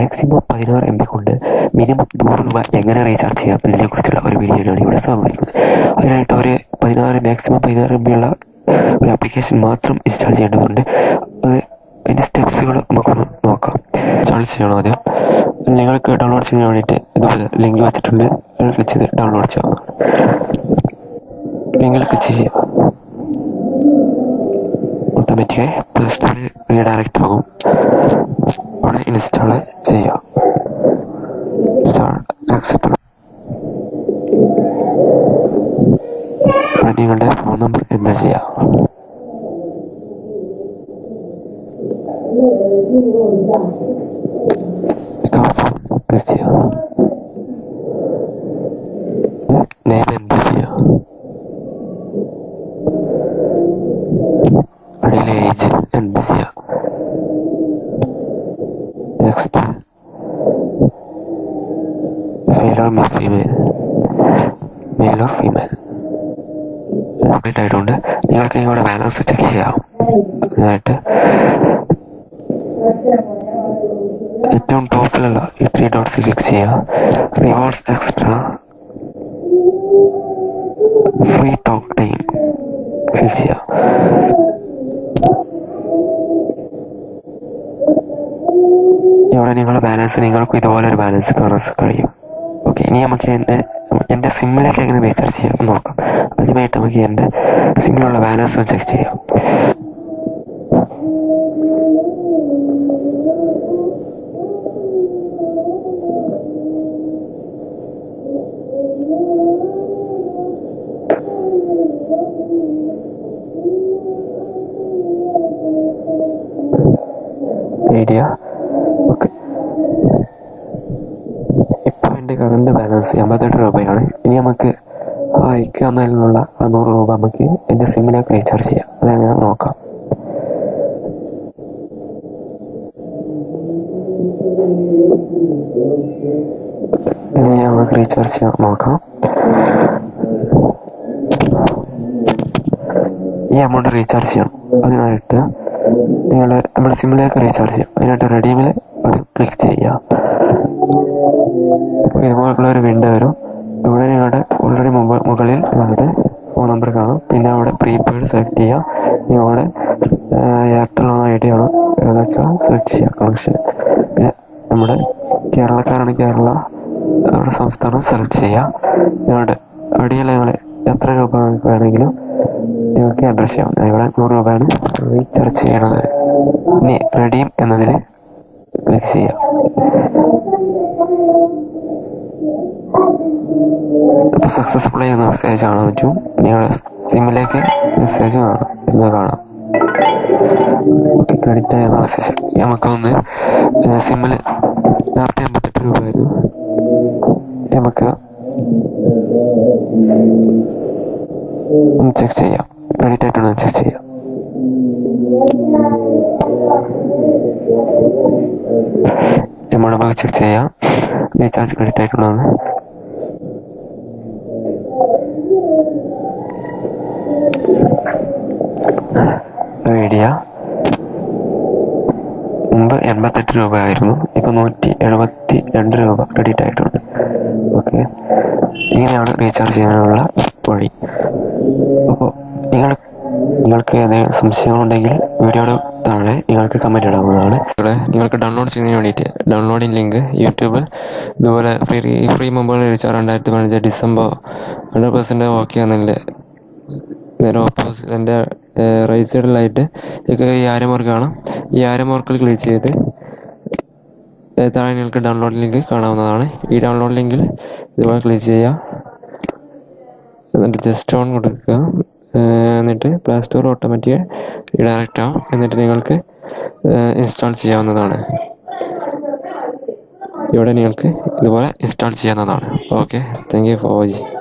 Maximum 16 MB കൊണ്ട് minimum 100 രൂപ എങ്ങനെ റീചാർജ് ചെയ്യാം എന്നതിനെക്കുറിച്ചുള്ള ഒരു വീഡിയോയിലാണ് ഇവിടെ സമർപ്പിക്കുന്നത്. അതിനായിട്ട് ഒരു മാക്സിമം 16 MB ഉള്ള ഒരു ആപ്ലിക്കേഷൻ മാത്രം ഇൻസ്റ്റാൾ ചെയ്യേണ്ടതുണ്ട്. അതിൻ്റെ സ്റ്റെപ്സുകൾ നമുക്കൊന്ന് നോക്കാം. ഇൻസ്റ്റാൾ ചെയ്യണം. ആദ്യം നിങ്ങൾക്ക് ഡൗൺലോഡ് ചെയ്യാൻ വേണ്ടിയിട്ട് ഇതുപോലെ ലിങ്ക് വെച്ചിട്ടുണ്ട്. ക്ലിക്ക് ചെയ്ത് ഡൗൺലോഡ് ചെയ്യാം. ലിങ്കിൽ ക്ലിക്ക് ചെയ്യുക. ഓട്ടോമാറ്റിക്കായി പ്ലേ സ്റ്റോറിൽ റീഡയറക്റ്റ് ആകും. അവിടെ ഇൻസ്റ്റാൾ ചെയ്യുക. ആക്സെപ്റ്റ്. നിങ്ങളുടെ ഫോൺ നമ്പർ എൻ്റർ ചെയ്യുക. ക്ലിക്ക് ചെയ്യുക. നെയിം എൻ്റർ ചെയ്യുക. അടിയിലെ ഏജ് എൻ്റർ ചെയ്യുക. Next. Male or female complete ആയിട്ടുണ്ട്. നിങ്ങൾക്ക് നിങ്ങളുടെ ബാലൻസ് ചെക്ക് ചെയ്യാം. അതിനായിട്ട് ഏറ്റവും ടോപ്പിലുള്ള ഈ 3 ഡോട്ട്സ് ക്ലിക്ക് ചെയ്യുക. Rewards extra free talk time click ചെയ്യുക. ഇവിടെ നിങ്ങളുടെ ബാലൻസ് നിങ്ങൾക്ക് ഇതുപോലെ ഒരു ബാലൻസ് കാണാൻ കഴിയും. ഓക്കെ, ഇനി നമുക്ക് എൻ്റെ സിമ്മിലേക്ക് എങ്ങനെ റീചാർജ് ചെയ്യാം നോക്കാം. ആദ്യമായിട്ട് നമുക്ക് എൻ്റെ സിമ്മിലുള്ള ബാലൻസ് ചെക്ക് ചെയ്യാം. ഐഡിയ. ഓക്കെ, ഇപ്പോൾ എൻ്റെ കറണ്ട് ബാലൻസ് 88 രൂപയാണ്. ഇനി നമുക്ക് അയക്കാനുള്ള 100 രൂപ നമുക്ക് എൻ്റെ സിമ്മിലേക്ക് റീചാർജ് ചെയ്യാം. അതെങ്ങനെ നോക്കാം. ഇനി നമുക്ക് റീചാർജ് ചെയ്യാൻ നോക്കാം. ഈ എമൗണ്ട് റീചാർജ് ചെയ്യണം. അതിനായിട്ട് നമ്മുടെ സിമ്മിലേക്ക് റീചാർജ് ചെയ്യാം. അതിനായിട്ട് റെഡീമിൽ ഒരു ക്ലിക്ക് ചെയ്യുക. ഇതുപോലുള്ള ഒരു വിൻഡോ വരും. ഇവിടെ നിങ്ങളുടെ ഓൾറെഡി മുകളിൽ നിങ്ങളുടെ ഫോൺ നമ്പർ കാണും. പിന്നെ അവിടെ പ്രീപെയ്ഡ് സെലക്ട് ചെയ്യുക. നിങ്ങളുടെ എയർടെൽ ആണോ ഐഡിയ ആണോ ഏതാ വെച്ചാൽ സെലക്ട് ചെയ്യുക കണക്ഷൻ. പിന്നെ നമ്മുടെ കേരളക്കാരാണ് കേരള, നമ്മുടെ സംസ്ഥാനം സെലക്ട് ചെയ്യുക. നിങ്ങളുടെ ഐഡിയയിൽ നിങ്ങൾ എത്ര രൂപ വേണമെങ്കിലും നിങ്ങൾക്ക് എൻ്റർ ചെയ്യാം. ഇവിടെ 100 രൂപയാണ് റീചാർജ് ചെയ്യണത്. ഇനി റെഡീം എന്നതിൽ ക്ലിക്ക് ചെയ്യാം. ഇപ്പോൾ സക്സസ്ഫുൾ ചെയ്യുന്ന മെസ്സേജ് കാണാൻ പറ്റും. നിങ്ങളുടെ സിമ്മിലേക്ക് മെസ്സേജ് കാണാം. ഓക്കെ, ക്രെഡിറ്റ് ആയിരുന്ന മെസ്സേജ്. നമുക്കൊന്ന് സിമ്മിൽ നേരത്തെ 88 രൂപയായിരുന്നു. നമുക്ക് ഒന്ന് ചെക്ക് ചെയ്യാം. ക്രെഡിറ്റ് ആയിട്ടുണ്ടോ ചെക്ക് ചെയ്യാം. എമൗണ്ട് നമുക്ക് ചെക്ക് ചെയ്യാം. റീചാർജ് ക്രെഡിറ്റ് ആയിട്ടുണ്ടോ എന്ന്. ഐഡിയ മുമ്പ് 88 രൂപയായിരുന്നു. ഇപ്പോൾ 172 രൂപ ക്രെഡിറ്റ് ആയിട്ടുണ്ട്. ഓക്കെ, ഇങ്ങനെയാണ് റീചാർജ് ചെയ്യാനുള്ള വഴി. അപ്പോൾ നിങ്ങൾക്ക് ഏതെങ്കിലും സംശയങ്ങളുണ്ടെങ്കിൽ വീഡിയോയുടെ താഴെ നിങ്ങൾക്ക് കമൻറ്റ് ഇടാവുന്നതാണ്. നിങ്ങൾക്ക് ഡൗൺലോഡ് ചെയ്യുന്നതിന് വേണ്ടിയിട്ട് ഡൗൺലോഡിങ് ലിങ്ക് യൂട്യൂബിൽ ഇതുപോലെ free mobile recharge 2015 December 100% okay ആണെന്നില്ല. നേരെ ഓപ്പോസിറ്റ് എൻ്റെ റൈറ്റ് സൈഡിലായിട്ട് ഈ ആരോ മാർക്ക് കാണാം. ഈ ആരോ മാർക്കിൽ ക്ലിക്ക് ചെയ്ത് താഴെ നിങ്ങൾക്ക് ഡൗൺലോഡ് ലിങ്ക് കാണാവുന്നതാണ്. ഈ ഡൗൺലോഡ് ലിങ്കിൽ ഇതുപോലെ ക്ലിക്ക് ചെയ്യുക. എന്നിട്ട് ജസ്റ്റ് ഓൺ കൊടുക്കുക. എന്നിട്ട് പ്ലേ സ്റ്റോർ ഓട്ടോമാറ്റിക്കായി റീഡയറക്റ്റ് ആവും. എന്നിട്ട് നിങ്ങൾക്ക് ഇൻസ്റ്റാൾ ചെയ്യാവുന്നതാണ്. ഇവിടെ നിങ്ങൾക്ക് ഇതുപോലെ ഇൻസ്റ്റാൾ ചെയ്യാവുന്നതാണ്. Okay, thank you for watching.